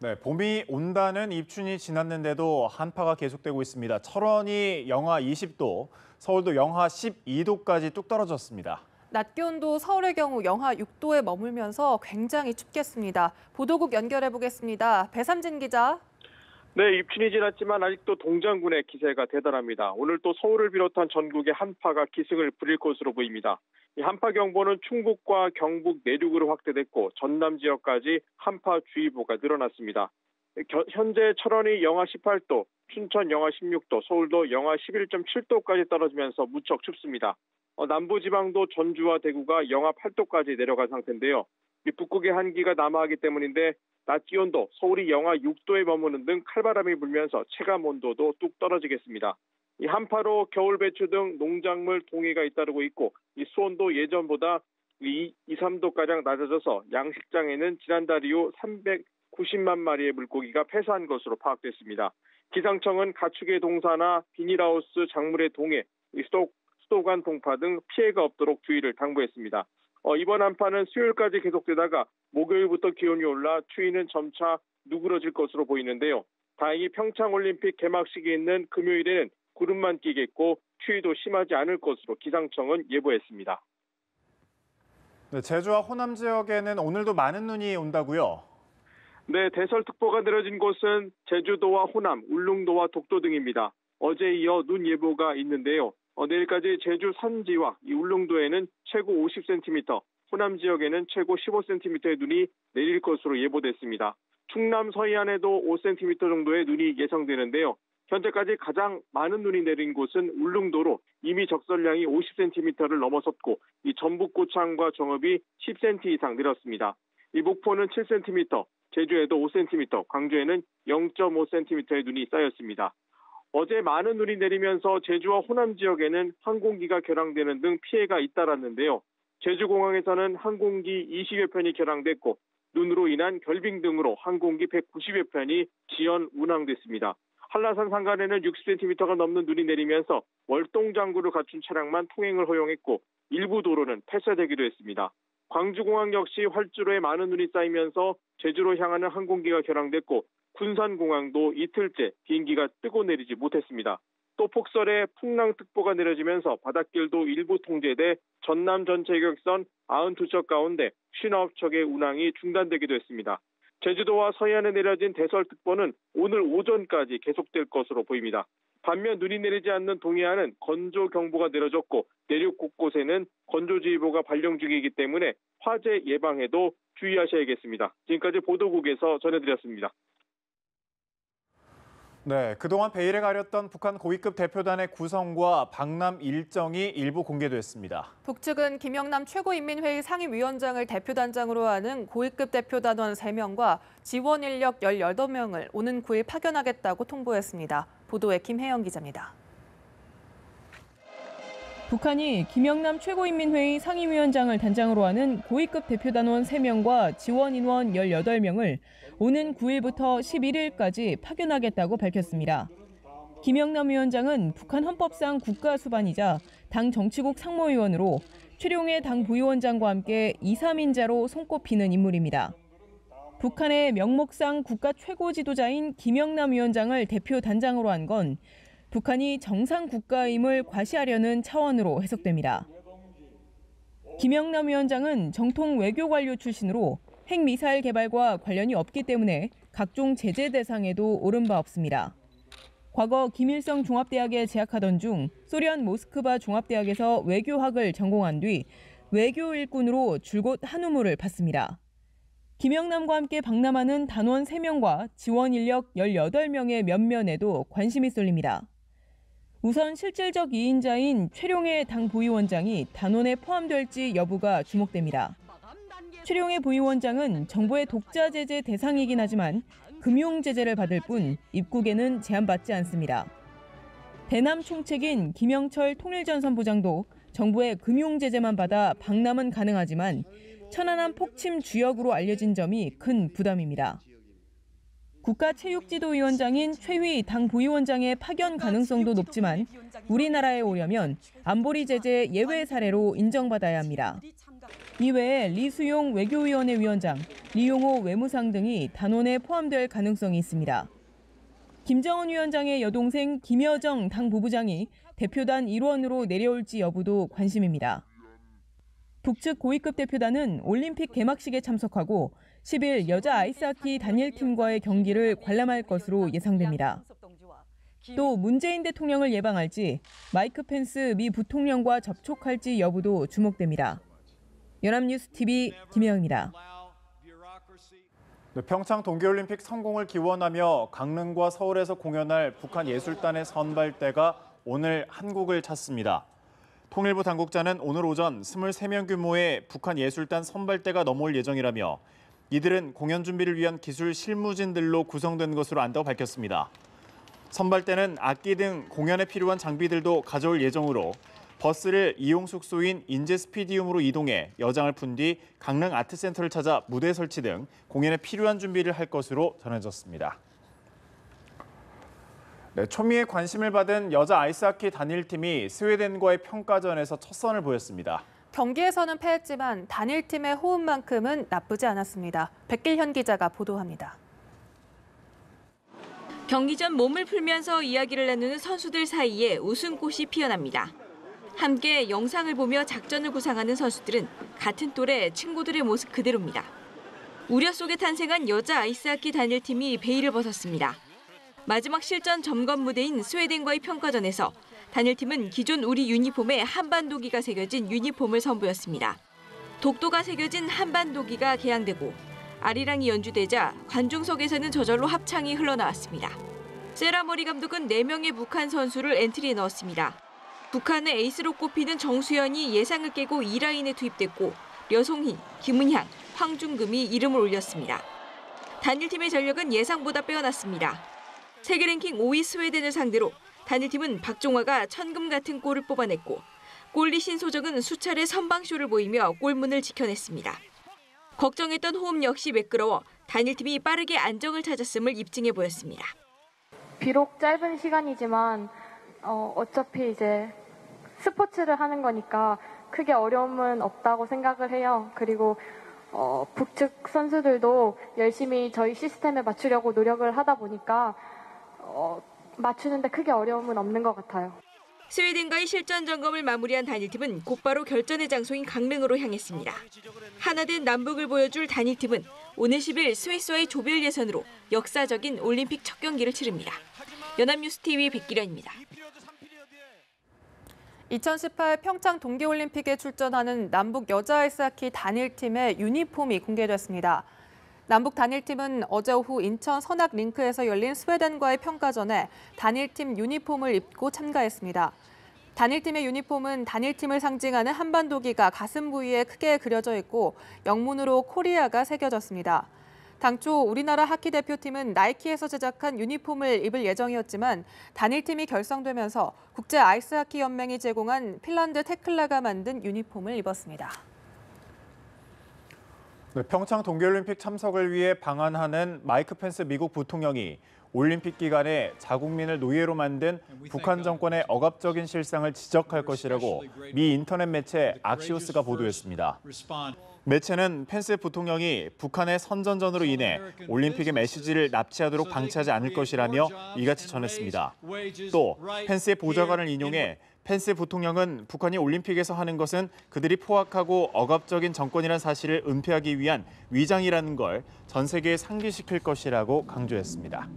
네, 봄이 온다는 입춘이 지났는데도 한파가 계속되고 있습니다. 철원이 영하 20도, 서울도 영하 12도까지 뚝 떨어졌습니다. 낮 기온도 서울의 경우 영하 6도에 머물면서 굉장히 춥겠습니다. 보도국 연결해 보겠습니다. 배삼진 기자. 네, 입춘이 지났지만 아직도 동장군의 기세가 대단합니다. 오늘 또 서울을 비롯한 전국에 한파가 기승을 부릴 것으로 보입니다. 이 한파경보는 충북과 경북 내륙으로 확대됐고 전남 지역까지 한파주의보가 늘어났습니다. 현재 철원이 영하 18도, 춘천 영하 16도, 서울도 영하 11.7도까지 떨어지면서 무척 춥습니다. 남부지방도 전주와 대구가 영하 8도까지 내려간 상태인데요. 북극의 한기가 남하하기 때문인데 낮 기온도 서울이 영하 6도에 머무는 등 칼바람이 불면서 체감 온도도 뚝 떨어지겠습니다. 이 한파로 겨울 배추 등 농작물 동해가 잇따르고 있고 이 수온도 예전보다 2, 3도가량 낮아져서 양식장에는 지난달 이후 390만 마리의 물고기가 폐사한 것으로 파악됐습니다. 기상청은 가축의 동사나 비닐하우스 작물의 동해, 수도관 동파 등 피해가 없도록 주의를 당부했습니다. 이번 한파는 수요일까지 계속되다가 목요일부터 기온이 올라 추위는 점차 누그러질 것으로 보이는데요. 다행히 평창올림픽 개막식이 있는 금요일에는 구름만 끼겠고 추위도 심하지 않을 것으로 기상청은 예보했습니다. 네, 제주와 호남 지역에는 오늘도 많은 눈이 온다고요? 네, 대설특보가 내려진 곳은 제주도와 호남, 울릉도와 독도 등입니다. 어제에 이어 눈 예보가 있는데요. 내일까지 제주 산지와 이 울릉도에는 최고 50cm, 호남 지역에는 최고 15cm의 눈이 내릴 것으로 예보됐습니다. 충남 서해안에도 5cm 정도의 눈이 예상되는데요. 현재까지 가장 많은 눈이 내린 곳은 울릉도로 이미 적설량이 50cm를 넘어섰고 이 전북 고창과 정읍이 10cm 이상 내렸습니다. 이 목포는 7cm, 제주에도 5cm, 광주에는 0.5cm의 눈이 쌓였습니다. 어제 많은 눈이 내리면서 제주와 호남 지역에는 항공기가 결항되는 등 피해가 잇따랐는데요. 제주공항에서는 항공기 20여 편이 결항됐고 눈으로 인한 결빙 등으로 항공기 190여 편이 지연 운항됐습니다. 한라산 산간에는 60cm가 넘는 눈이 내리면서 월동장구를 갖춘 차량만 통행을 허용했고 일부 도로는 폐쇄되기도 했습니다. 광주공항 역시 활주로에 많은 눈이 쌓이면서 제주로 향하는 항공기가 결항됐고 군산공항도 이틀째 비행기가 뜨고 내리지 못했습니다. 또 폭설에 풍랑특보가 내려지면서 바닷길도 일부 통제돼 전남 전체 여객선 92척 가운데 59척의 운항이 중단되기도 했습니다. 제주도와 서해안에 내려진 대설특보는 오늘 오전까지 계속될 것으로 보입니다. 반면 눈이 내리지 않는 동해안은 건조경보가 내려졌고 내륙 곳곳에는 건조주의보가 발령 중이기 때문에 화재 예방에도 주의하셔야겠습니다. 지금까지 보도국에서 전해드렸습니다. 네, 그동안 베일에 가렸던 북한 고위급 대표단의 구성과 방남 일정이 일부 공개됐습니다. 북측은 김영남 최고인민회의 상임위원장을 대표단장으로 하는 고위급 대표단원 3명과 지원 인력 18명을 오는 9일 파견하겠다고 통보했습니다. 보도에 김혜영 기자입니다. 북한이 김영남 최고인민회의 상임위원장을 단장으로 하는 고위급 대표단원 3명과 지원 인원 18명을 오는 9일부터 11일까지 파견하겠다고 밝혔습니다. 김영남 위원장은 북한 헌법상 국가수반이자 당 정치국 상무위원으로 최룡해 당 부위원장과 함께 2, 3인자로 손꼽히는 인물입니다. 북한의 명목상 국가 최고 지도자인 김영남 위원장을 대표 단장으로 한 건 북한이 정상 국가임을 과시하려는 차원으로 해석됩니다. 김영남 위원장은 정통 외교 관료 출신으로 핵미사일 개발과 관련이 없기 때문에 각종 제재 대상에도 오른 바 없습니다. 과거 김일성 종합대학에 재학하던 중 소련 모스크바 종합대학에서 외교학을 전공한 뒤 외교 일꾼으로 줄곧 한우물을 받습니다. 김영남과 함께 방남하는 단원 3명과 지원 인력 18명의 면면에도 관심이 쏠립니다. 우선 실질적 2인자인 최룡해 당 부위원장이 단원에 포함될지 여부가 주목됩니다. 최룡해 부위원장은 정부의 독자 제재 대상이긴 하지만 금융 제재를 받을 뿐 입국에는 제한받지 않습니다. 대남 총책인 김영철 통일전선부장도 정부의 금융 제재만 받아 방남은 가능하지만 천안함 폭침 주역으로 알려진 점이 큰 부담입니다. 국가체육지도위원장인 최휘 당 부위원장의 파견 가능성도 높지만 우리나라에 오려면 안보리 제재 예외 사례로 인정받아야 합니다. 이외에 리수용 외교위원회 위원장, 리용호 외무상 등이 단원에 포함될 가능성이 있습니다. 김정은 위원장의 여동생 김여정 당 부부장이 대표단 일원으로 내려올지 여부도 관심입니다. 북측 고위급 대표단은 올림픽 개막식에 참석하고 10일 여자 아이스하키 단일팀과의 경기를 관람할 것으로 예상됩니다. 또 문재인 대통령을 예방할지 마이크 펜스 미 부통령과 접촉할지 여부도 주목됩니다. 연합뉴스TV 김혜영입니다. 평창 동계올림픽 성공을 기원하며 강릉과 서울에서 공연할 북한 예술단의 선발대가 오늘 한국을 찾습니다. 통일부 당국자는 오늘 오전 23명 규모의 북한 예술단 선발대가 넘어올 예정이라며 이들은 공연 준비를 위한 기술 실무진들로 구성된 것으로 안다고 밝혔습니다. 선발대는 악기 등 공연에 필요한 장비들도 가져올 예정으로 버스를 이용 숙소인 인제 스피디움으로 이동해 여장을 푼 뒤 강릉 아트센터를 찾아 무대 설치 등 공연에 필요한 준비를 할 것으로 전해졌습니다. 네, 초미의 관심을 받은 여자 아이스하키 단일팀이 스웨덴과의 평가전에서 첫 선을 보였습니다. 경기에서는 패했지만 단일팀의 호흡만큼은 나쁘지 않았습니다. 백길현 기자가 보도합니다. 경기 전 몸을 풀면서 이야기를 나누는 선수들 사이에 웃음꽃이 피어납니다. 함께 영상을 보며 작전을 구상하는 선수들은 같은 또래 친구들의 모습 그대로입니다. 우려 속에 탄생한 여자 아이스하키 단일팀이 베일을 벗었습니다. 마지막 실전 점검 무대인 스웨덴과의 평가전에서 단일팀은 기존 우리 유니폼에 한반도기가 새겨진 유니폼을 선보였습니다. 독도가 새겨진 한반도기가 개양되고 아리랑이 연주되자 관중석에서는 저절로 합창이 흘러나왔습니다. 세라머리 감독은 4명의 북한 선수를 엔트리에 넣었습니다. 북한의 에이스로 꼽히는 정수현이 예상을 깨고 2라인에 투입됐고 려송희, 김은향, 황중금이 이름을 올렸습니다. 단일팀의 전력은 예상보다 빼어났습니다. 세계 랭킹 5위 스웨덴을 상대로 단일팀은 박종화가 천금 같은 골을 뽑아냈고 골리 신소정은 수차례 선방쇼를 보이며 골문을 지켜냈습니다. 걱정했던 호흡 역시 매끄러워 단일팀이 빠르게 안정을 찾았음을 입증해 보였습니다. 비록 짧은 시간이지만 어차피 이제 스포츠를 하는 거니까 크게 어려움은 없다고 생각을 해요. 그리고 북측 선수들도 열심히 저희 시스템에 맞추려고 노력을 하다 보니까 맞추는데 크게 어려움은 없는 것 같아요. 스웨덴과의 실전 점검을 마무리한 단일팀은 곧바로 결전의 장소인 강릉으로 향했습니다. 하나된 남북을 보여줄 단일팀은 오늘 10일 스위스와의 조별 예선으로 역사적인 올림픽 첫 경기를 치릅니다. 연합뉴스TV 백기련입니다. 2018 평창 동계올림픽에 출전하는 남북 여자 아이스하키 단일팀의 유니폼이 공개됐습니다. 남북 단일팀은 어제 오후 인천 선악링크에서 열린 스웨덴과의 평가전에 단일팀 유니폼을 입고 참가했습니다. 단일팀의 유니폼은 단일팀을 상징하는 한반도기가 가슴 부위에 크게 그려져 있고 영문으로 코리아가 새겨졌습니다. 당초 우리나라 하키 대표팀은 나이키에서 제작한 유니폼을 입을 예정이었지만 단일팀이 결성되면서 국제 아이스하키 연맹이 제공한 핀란드 테클라가 만든 유니폼을 입었습니다. 네, 평창 동계올림픽 참석을 위해 방한하는 마이크 펜스 미국 부통령이 올림픽 기간에 자국민을 노예로 만든 북한 정권의 억압적인 실상을 지적할 것이라고 미 인터넷 매체 악시오스가 보도했습니다. 매체는 펜스 부통령이 북한의 선전전으로 인해 올림픽의 메시지를 납치하도록 방치하지 않을 것이라며 이같이 전했습니다. 또 펜스의 보좌관을 인용해 펜스 부통령은 북한이 올림픽에서 하는 것은 그들이 포악하고 억압적인 정권이라는 사실을 은폐하기 위한 위장이라는 걸 전 세계에 상기시킬 것이라고 강조했습니다.